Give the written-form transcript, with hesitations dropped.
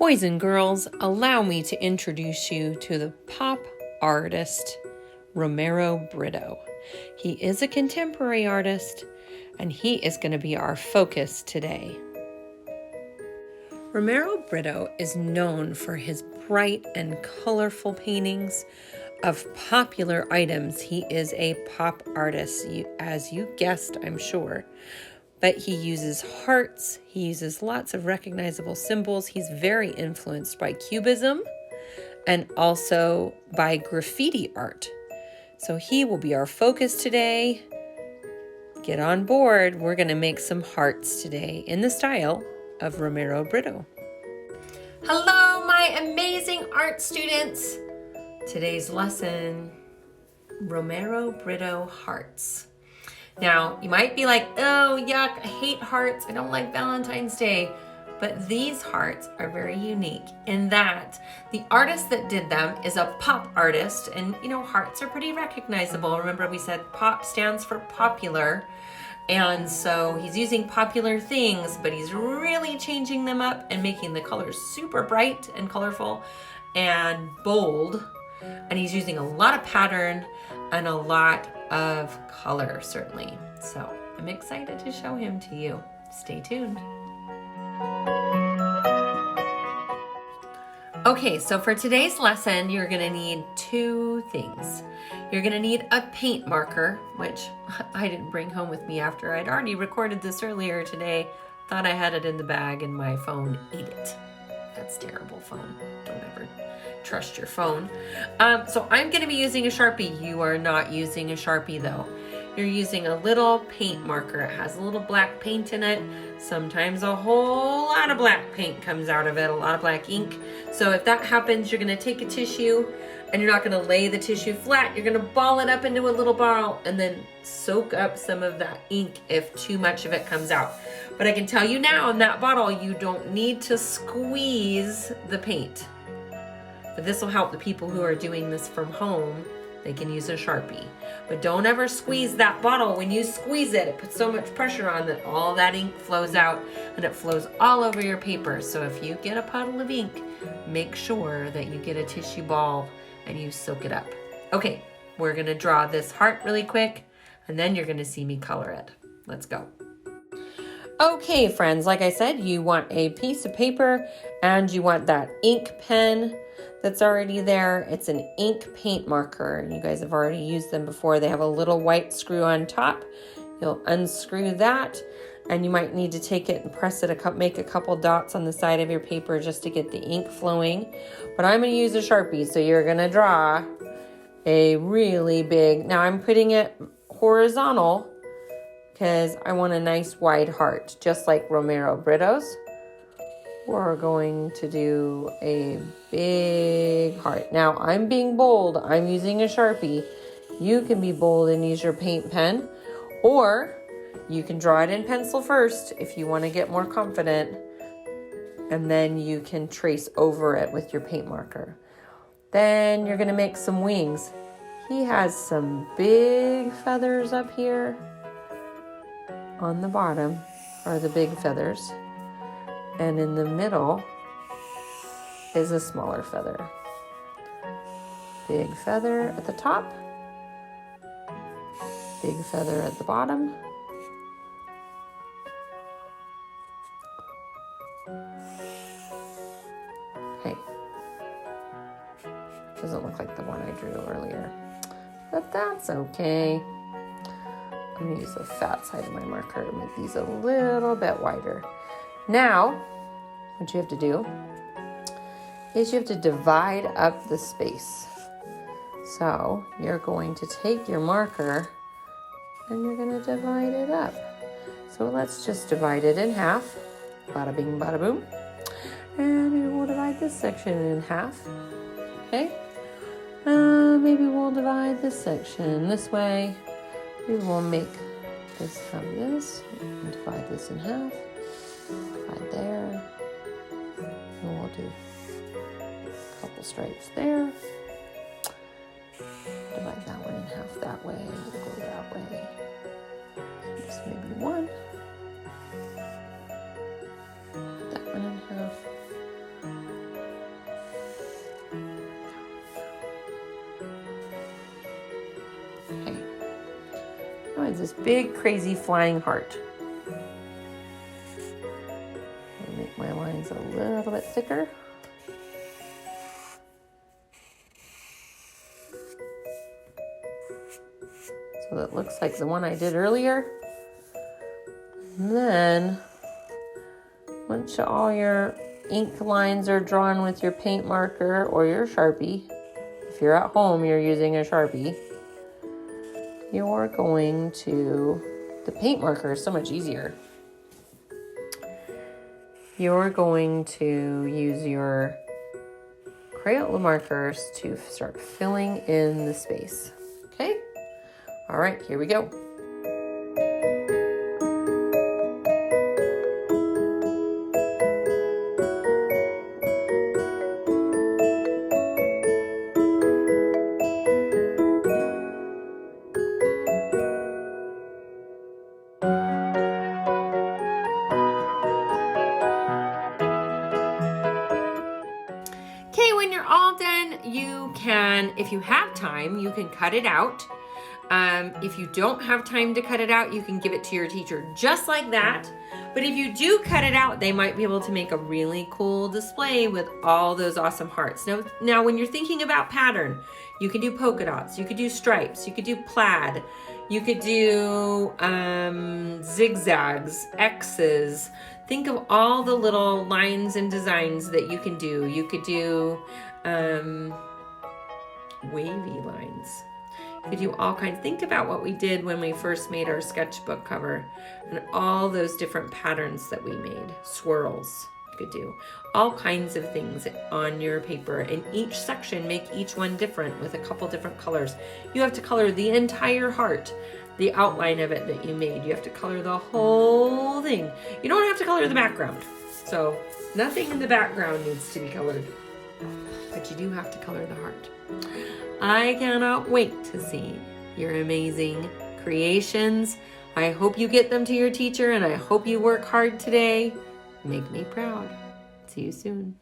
Boys and girls, allow me to introduce you to the pop artist Romero Britto. He is a contemporary artist, and he is going to be our focus today. Romero Britto is known for his bright and colorful paintings of popular items. He is a pop artist, as you guessed, I'm sure. But he uses hearts, he uses lots of recognizable symbols. He's very influenced by Cubism and also by graffiti art. So he will be our focus today. Get on board. We're going to make some hearts today in the style of Romero Britto. Hello, my amazing art students. Today's lesson, Romero Britto hearts. Now, you might be like, oh, yuck, I hate hearts. I don't like Valentine's Day. But these hearts are very unique in that the artist that did them is a pop artist. And, hearts are pretty recognizable. Remember, we said pop stands for popular. And so he's using popular things, but he's really changing them up and making the colors super bright and colorful and bold. And he's using a lot of pattern and a lot of color, certainly. So I'm excited to show him to you. Stay tuned. Okay, so for today's lesson, you're gonna need two things. You're gonna need a paint marker, which I didn't bring home with me after I'd already recorded this earlier today. Thought I had it in the bag and my phone ate it. That's terrible, phone. Don't ever trust your phone. So I'm gonna be using a Sharpie. You are not using a Sharpie though. You're using a little paint marker. It has a little black paint in it. Sometimes a whole lot of black paint comes out of it, a lot of black ink. So if that happens, you're gonna take a tissue and you're not gonna lay the tissue flat. You're gonna ball it up into a little ball and then soak up some of that ink if too much of it comes out. But I can tell you now, in that bottle, you don't need to squeeze the paint. But this will help the people who are doing this from home. They can use a Sharpie. But don't ever squeeze that bottle. When you squeeze it, it puts so much pressure on that all that ink flows out and it flows all over your paper. So if you get a puddle of ink, make sure that you get a tissue ball and you soak it up. Okay, we're gonna draw this heart really quick and then you're gonna see me color it. Let's go. Okay, friends, like I said, you want a piece of paper and you want that ink pen that's already there. It's an ink paint marker. You guys have already used them before. They have a little white screw on top. You'll unscrew that and you might need to take it and press it, make a couple dots on the side of your paper just to get the ink flowing. But I'm gonna use a Sharpie, so you're gonna draw a really big, now I'm putting it horizontal because I want a nice wide heart, just like Romero Britto's. We're going to do a big heart. Now, I'm being bold. I'm using a Sharpie. You can be bold and use your paint pen, or you can draw it in pencil first if you want to get more confident, and then you can trace over it with your paint marker. Then you're going to make some wings. He has some big feathers up here. On the bottom are the big feathers, and in the middle is a smaller feather. Big feather at the top, big feather at the bottom, okay. Doesn't look like the one I drew earlier, but that's okay. I'm going to use the fat side of my marker to make these a little bit wider. Now, what you have to do is you have to divide up the space. So you're going to take your marker and you're going to divide it up. So let's just divide it in half. Bada bing, bada boom. And maybe we'll divide this section in half. Okay? Maybe we'll divide this section this way. We will make this have this, and divide this in half, divide there, and we'll do a couple stripes there, divide that one in half that way, we'll go that way, just maybe one, that one in half, has this big, crazy flying heart. I'll make my lines a little bit thicker. So that looks like the one I did earlier. And then, once all your ink lines are drawn with your paint marker or your Sharpie, if you're at home, you're using a Sharpie, you're going to, the paint marker is so much easier. You're going to use your Crayola markers to start filling in the space. Okay? All right, here we go. Okay, when you're all done, you can, if you have time, you can cut it out. If you don't have time to cut it out, you can give it to your teacher just like that. But if you do cut it out, they might be able to make a really cool display with all those awesome hearts. Now when you're thinking about pattern, you can do polka dots, you could do stripes, you could do plaid, you could do zigzags, X's. Think of all the little lines and designs that you can do. You could do wavy lines. You could do all kinds. Think about what we did when we first made our sketchbook cover and all those different patterns that we made. Swirls, you could do. All kinds of things on your paper. And each section, make each one different with a couple different colors. You have to color the entire heart, the outline of it that you made. You have to color the whole thing. You don't have to color the background. So nothing in the background needs to be colored. But you do have to color the heart. I cannot wait to see your amazing creations. I hope you get them to your teacher, and I hope you work hard today. Make me proud. See you soon.